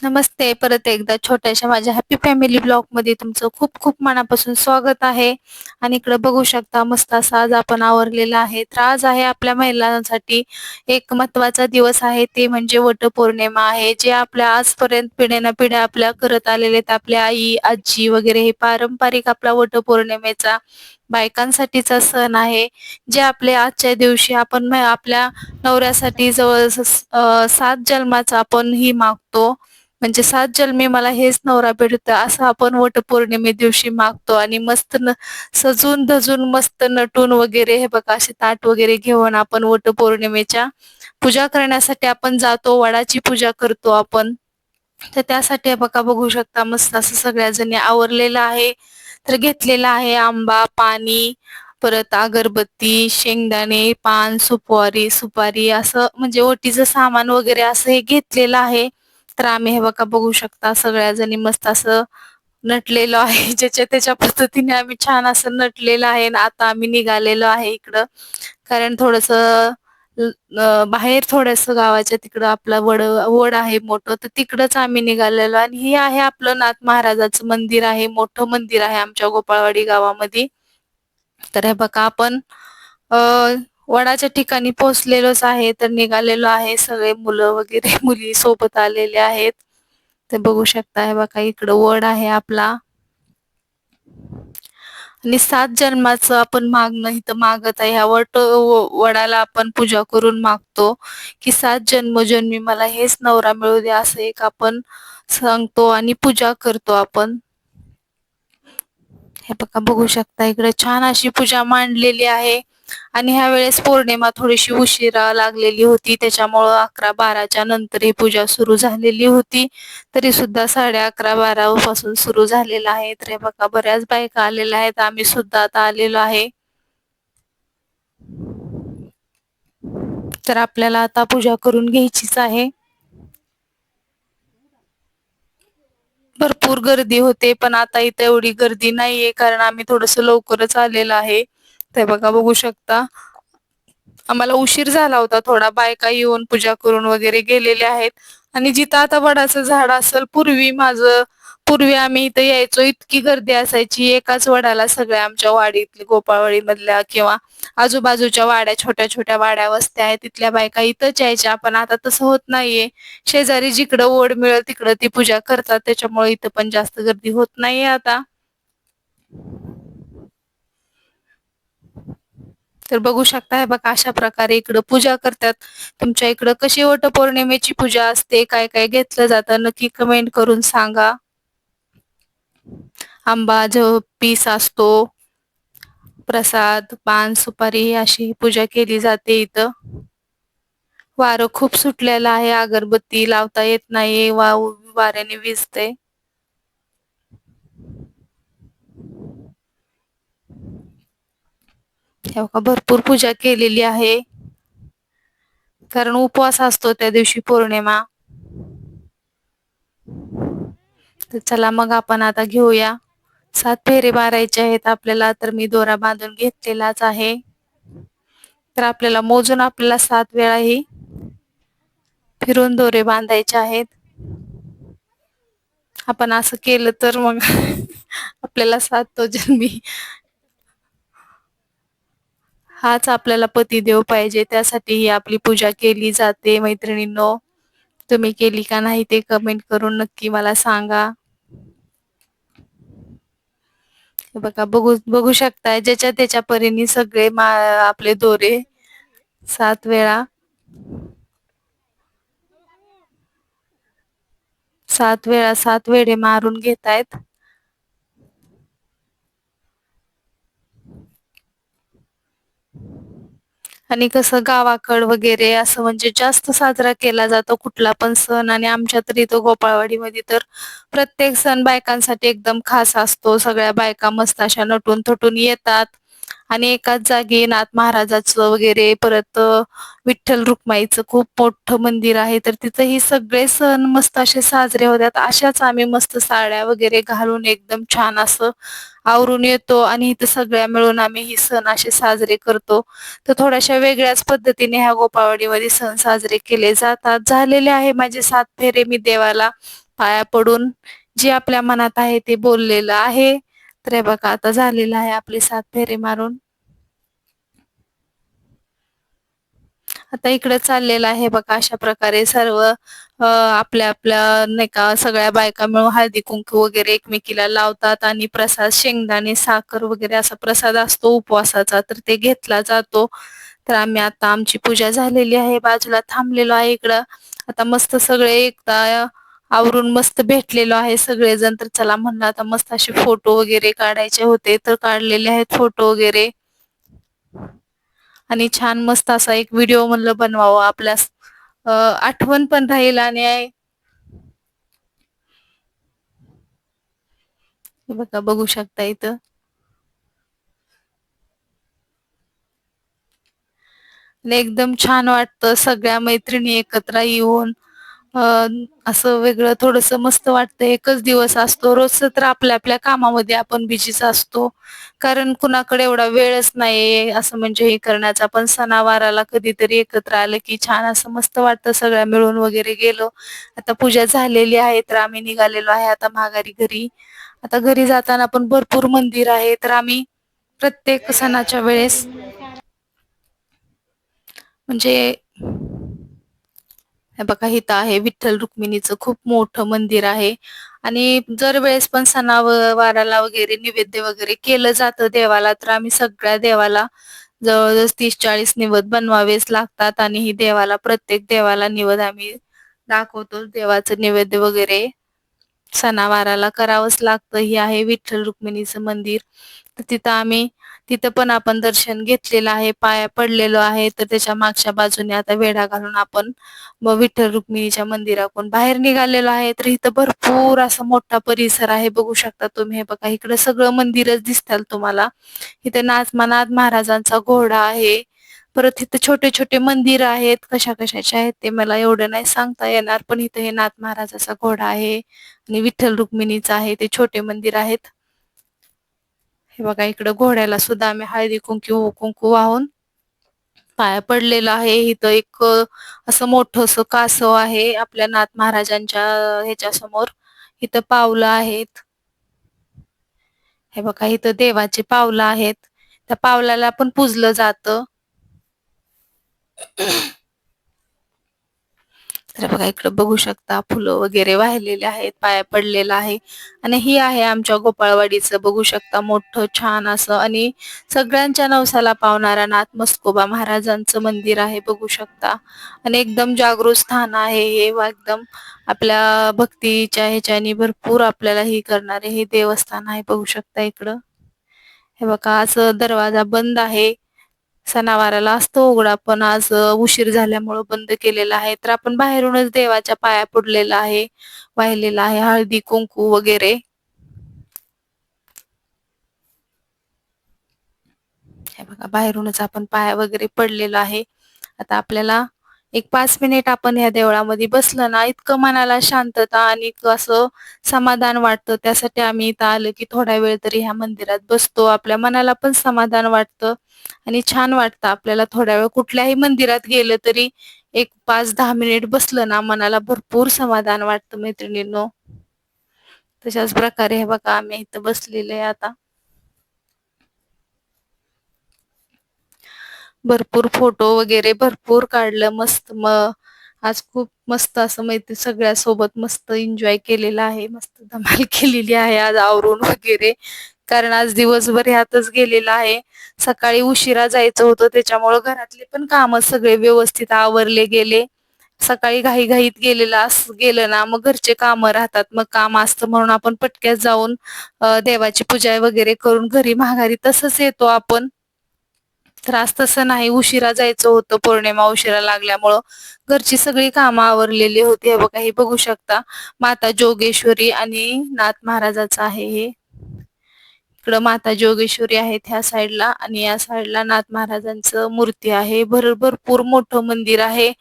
नमस्ते. परत एकदा छोट्याशा माझ्या हॅपी फॅमिली ब्लॉगमध्ये तुमचं खूप खूप मनापासून स्वागत आहे. आणि इकडं बघू शकता मस्त असा आज आपण आवरलेला आहे. तर आज आहे आपल्या महिलांसाठी एक महत्त्वाचा दिवस आहे, ते म्हणजे वटपौर्णिमा आहे. जे आपल्या आजपर्यंत पिढ्यानपिढ्या आपल्या करत आलेले आहेत. आपल्या आई, आजी वगैरे हे पारंपरिक आपला वटपौर्णिमेचा बायकांसाठीचा सण आहे. जे आपले आजच्या दिवशी आपण आपल्या नवऱ्यासाठी जवळ 7 जन्माचा आपण ही मागतो. म्हणजे 7 जन्मी मला हेच नवरा भेटू असं आपण वटपौर्णिमे दिवशी मागतो आणि मस्त सजून धजून मस्त नटून वगैरे हे बघा असे ताट वगैरे घेऊन आपण वटपौर्णिमेच्या पूजा करण्यासाठी आपण जातो. वडाची पूजा करतो आपण. तर त्यासाठी हे बघा बघू शकता मस्त असं सगळ्या जणी आवरलेलं आहे. तर घेतलेला आहे आंबा, पाणी, परत अगरबत्ती, शेंगदाणे, पान, सुपारी असं म्हणजे ओटीचं सामान वगैरे असं हे घेतलेलं आहे. तर आम्ही हे बघा बघू शकता सगळ्या जणी मस्त असं नटलेलो आहे. ज्याच्या त्याच्या पद्धतीने आम्ही छान असं नटलेलं आहे. आणि आता आम्ही निघालेलो आहे इकडं. कारण थोडंसं बाहेर थोडंसं गावाच्या तिकडं आपला वड आहे मोठं, तर तिकडंच आम्ही निघालेलो आणि हे आहे आपलं नाथ महाराजाचं मंदिर आहे. मोठं मंदिर आहे आमच्या गोपाळवाडी गावामध्ये. तर हे बघा आपण अ वडाच्या ठिकाणी पोहोचलेलोच आहे. तर निघालेलो आहे. सगळे मुलं वगैरे मुली सोबत आलेले आहेत. ते बघू शकता हे बघा इकडं वड आहे आपला. आणि 7 जन्माचं आपण मागणं इथं मागत आहे. ह्या वडाला आपण पूजा करून मागतो की 7 जन्मोजन्मी मला हेच नवरा मिळू दे, असं एक आपण सांगतो आणि पूजा करतो आपण. हे बघा बघू शकता इकडे छान अशी पूजा मांडलेली आहे. आणि ह्या वेळेस पौर्णिमा थोडीशी उशिरा लागलेली होती, त्याच्यामुळं 11-12च्या नंतर ही पूजा सुरू झालेली होती. तरी सुद्धा 11:30-12 पासून सुरू झालेला आहे. तर हे बघा बऱ्याच बायका आलेल्या आहेत. आम्ही सुद्धा आता आलेलो आहे. तर आपल्याला आता पूजा करून घ्यायचीच आहे. भरपूर गर्दी होते, पण आता इथे एवढी गर्दी नाहीये कारण आम्ही थोडंसं लवकरच आलेलो आहे. ते बघा बघू शकता. आम्हाला उशीर झाला होता थोडा. बायका येऊन पूजा करून वगैरे गेलेले आहेत. आणि जिथं आता वडाचं झाड असेल, पूर्वी आम्ही इथं यायचो, इतकी गर्दी असायची. एकाच वडाला सगळ्या आमच्या वाडीतल्या गोपाळवाडी मधल्या किंवा आजूबाजूच्या वाड्या, छोट्या छोट्या वाड्या वस्त्या आहेत, तिथल्या बायका इथंच यायच्या. पण आता तसं होत नाहीये. शेजारी जिकडं वड मिळेल तिकडं ती पूजा करतात, त्याच्यामुळे इथं पण जास्त गर्दी होत नाहीये आता. तर बघू शकता हे बघा अशा प्रकारे इकडं पूजा करतात. तुमच्या इकडं कशी वटपौर्णिमेची पूजा असते, काय काय घेतलं जातं, नक्की कमेंट करून सांगा. आंबा जो पीस असतो, प्रसाद, पान, सुपारी अशी पूजा केली जाते इथं. वारं खूप सुटलेलं आहे. अगरबत्ती लावता येत नाही, वाऱ्याने विझते. हे बघा भरपूर पूजा केलेली आहे. कारण उपवास असतो त्या दिवशी पौर्णिमा. तर चला मग आपण आता घेऊया. 7 फेरे मारायचे आहेत आपल्याला, तर मी दोरा बांधून घेतलेलाच आहे. तर आपल्याला मोजून आपल्याला 7 वेळा ही फिरून दोरे बांधायचे आहेत. आपण असं केलं तर मग आपल्याला 7 तो जन्मी हाच आपल्याला पतिदेव पाहिजे. त्यासाठी ही आपली पूजा केली जाते मैत्रिणींनो. तुम्ही केली का नाही ते कमेंट करून नक्की मला सांगा. हे बघा बघू बघू शकताय ज्याच्या त्याच्या परीने सगळे आपले दोरे 7 वेळा 7 वेळा 7 वेढे मारून घेतायत. आणि कसं गावाकड वगैरे असं म्हणजे जास्त साजरा केला जातो कुठला पण सण. आणि आमच्या तर इथं गोपाळवाडीमध्ये तर प्रत्येक सण बायकांसाठी एकदम खास असतो. सगळ्या बायका मस्त अशा नटून थटून येतात आणि एकाच जागी नाथ महाराजाचं वगैरे, परत विठ्ठल रुक्माईचं खूप मोठं मंदिर आहे, तर तिथंही सगळे सण मस्त असे साजरे होतात. अशाच आम्ही मस्त साड्या वगैरे घालून एकदम छान असं आवरून येतो आणि इथं सगळ्या मिळून आम्ही ही सण असे साजरे करतो. तर थोड्याशा वेगळ्याच पद्धतीने ह्या गोपाळवाडीमध्ये सण साजरे केले जातात. झालेले आहे माझे 7 फेरे. मी देवाला पाया पडून जे आपल्या मनात आहे ते बोललेलं आहे. तर हे बघा आता झालेलं आहे आपले 7 फेरे मारून. आता इकडे चाललेलं आहे बघा अशा प्रकारे सर्व आपल्या आपल्या नाही का सगळ्या बायका मिळून हळदी कुंकू वगैरे एकमेकीला लावतात आणि प्रसाद शेंगदाणे साखर वगैरे असा प्रसाद असतो उपवासाचा तर ते घेतला जातो. तर आम्ही आता आमची पूजा झालेली आहे बाजूला थांबलेलो आहे इकडं. आता मस्त सगळे एकदा आवरून मस्त भेटलेलो आहे सगळेजण तर चला म्हणलं आता मस्त असे फोटो वगैरे काढायचे होते तर काढलेले आहेत फोटो वगैरे. आणि छान मस्त असा एक व्हिडिओ म्हणलं बनवावं आपल्या आठवण पण राहील आणि हे बघा बघू शकता इथं. आणि एकदम छान वाटतं सगळ्या मैत्रिणी एकत्र येऊन अ, असं वेगळं थोडंसं मस्त वाटतं. एकच दिवस असतो रोजचं तर आपल्या आपल्या कामामध्ये आपण बिझीच असतो. कारण कुणाकडे एवढा वेळच नाहीये असं म्हणजे हे करण्याचा पण सणावाराला कधीतरी एकत्र आलं की छान असं मस्त वाटतं सगळ्या मिळून वगैरे गेलो. आता पूजा झालेली आहे तर आम्ही निघालेलो आहे आता माघारी घरी. आता घरी जाताना पण भरपूर मंदिर आहे तर आम्ही प्रत्येक सणाच्या वेळेस म्हणजे हे बघा इथं आहे विठ्ठल रुक्मिणीचं खूप मोठं मंदिर आहे आणि दर वेळेस पण सणावाराला वगैरे नैवेद्य वगैरे केलं जातं देवाला तर आम्ही सगळ्या देवाला जवळजवळ 30-40 निवद बनवावेच लागतात आणि ही देवाला प्रत्येक देवाला निवद आम्ही दाखवतो देवाचं नैवेद्य वगैरे सणावाराला करावंच लागतं. हे आहे विठ्ठल रुक्मिणीचं मंदिर. तर तिथं पण आपण दर्शन घेतलेलं आहे, पाया पडलेलो आहे. तर त्याच्या मागच्या बाजूने आता वेढा घालून आपण मग विठ्ठल रुक्मिणीच्या मंदिराकडून बाहेर निघालेलो आहे. तर इथं भरपूर असा मोठा परिसर आहे बघू शकता तुम्ही. हे बघा इकडे सगळं मंदिरच दिसतात तुम्हाला. इथे नाथ महाराजांचा घोडा आहे. परत इथं छोटे छोटे मंदिर आहेत. कशा कशाचे आहेत ते मला एवढं नाही सांगता येणार पण इथं हे नाथ महाराजाचा घोडा आहे आणि विठ्ठल रुक्मिणीचा आहे ते छोटे मंदिर आहेत. हे बघा इकडं घोड्याला सुद्धा आम्ही हळदी कुंकू वाहून पाया पडलेलं आहे. इथं एक असं मोठंसं कासव आहे आपल्या नाथ महाराजांच्या ह्याच्या समोर. इथं पावलं आहेत. हे बघा इथं देवाची पावलं आहेत. त्या पावलाला पण पूजलं जातं. तर बघा इकडं बघू शकता फुलं वगैरे वाहिलेले आहेत पाया पडलेला आहे आणि ही आहे आमच्या गोपाळवाडीचं बघू शकता मोठं छान असं आणि सगळ्यांच्या नवसाला पावणारा नाथ मस्कोबा महाराजांचं मंदिर आहे बघू शकता आणि एकदम जागृत स्थान आहे हे एकदम आपल्या भक्तीच्या ह्याच्यानी भरपूर आपल्याला ही करणारे हे देवस्थान आहे बघू शकता इकडं. हे बघा असं दरवाजा बंद आहे. सणावाराला असतो उघडा पण आज उशीर झाल्यामुळे बंद केलेला आहे तर आपण बाहेरूनच देवाच्या पाया पडलेला आहे वाहिलेला आहे हळदी कुंकू वगैरे. हे बघा बाहेरूनच आपण पाया वगैरे पडलेला आहे. आता आपल्याला एक 5 मिनिट आपण या देवळामध्ये बसलं ना इतकं मनाला शांतता आणि असं समाधान वाटतं त्यासाठी आम्ही इथं आलं की थोडा वेळ तरी ह्या मंदिरात बसतो आपल्या मनाला पण समाधान वाटतं आणि छान वाटतं आपल्याला थोड्या वेळ कुठल्याही मंदिरात गेलं तरी एक 5-10 मिनिट बसलं ना मनाला भरपूर समाधान वाटतं मैत्रिणींनो. तशाच प्रकारे हे बघा आम्ही इथं बसलेले आहे आता. भरपूर फोटो वगैरे भरपूर काढलं मस्त आज खूप मस्त असं मैत्री सगळ्या सोबत मस्त एन्जॉय केलेला आहे मस्त धमाल केलेली आहे आज आवरून वगैरे कारण आज दिवसभर ह्यातच गेलेला आहे. सकाळी उशिरा जायचं होतं त्याच्यामुळे घरातले पण काम सगळे व्यवस्थित आवरले गेले. सकाळी घाईघाईत गेलं ना मग घरचे काम राहतात मग काम असतं म्हणून आपण पटक्यात जाऊन देवाची पूजा वगैरे करून घरी माघारी तसंच येतो आपण. त्रास तसं नाही उशिरा जायचं होतं पौर्णिमा उशिरा लागल्यामुळं घरची सगळी कामं आवरलेली होती. हे बघा हे बघू शकता माता जोगेश्वरी आणि नाथ महाराजाचं आहे हे. इकडं माता जोगेश्वरी आहेत ह्या साईडला आणि या साईडला नाथ महाराजांचं मूर्ती आहे. भरपूर मोठं मंदिर आहे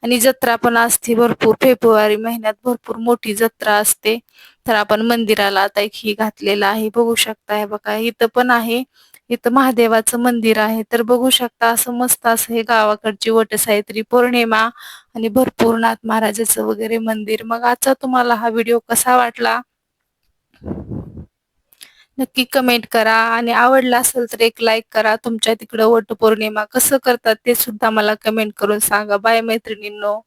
आणि जत्रा पण असते भरपूर फेब्रुवारी महिन्यात भरपूर मोठी जत्रा असते. तर आपण मंदिराला आता एक ही घातलेला आहे बघू शकता हे बघा इथं पण आहे. इथं महादेवाचं मंदिर आहे. तर बघू शकता असं मस्त असं हे गावाकडची वटसावित्री पौर्णिमा आणि भरपूर नाथ महाराजाचं वगैरे मंदिर. मग आजचा तुम्हाला हा व्हिडिओ कसा वाटला नक्की कमेंट करा आणि आवडला असेल तर एक लाईक करा. तुमच्या तिकडं वटपौर्णिमा कसं करतात ते सुद्धा मला कमेंट करून सांगा. बाय मैत्रिणींनो.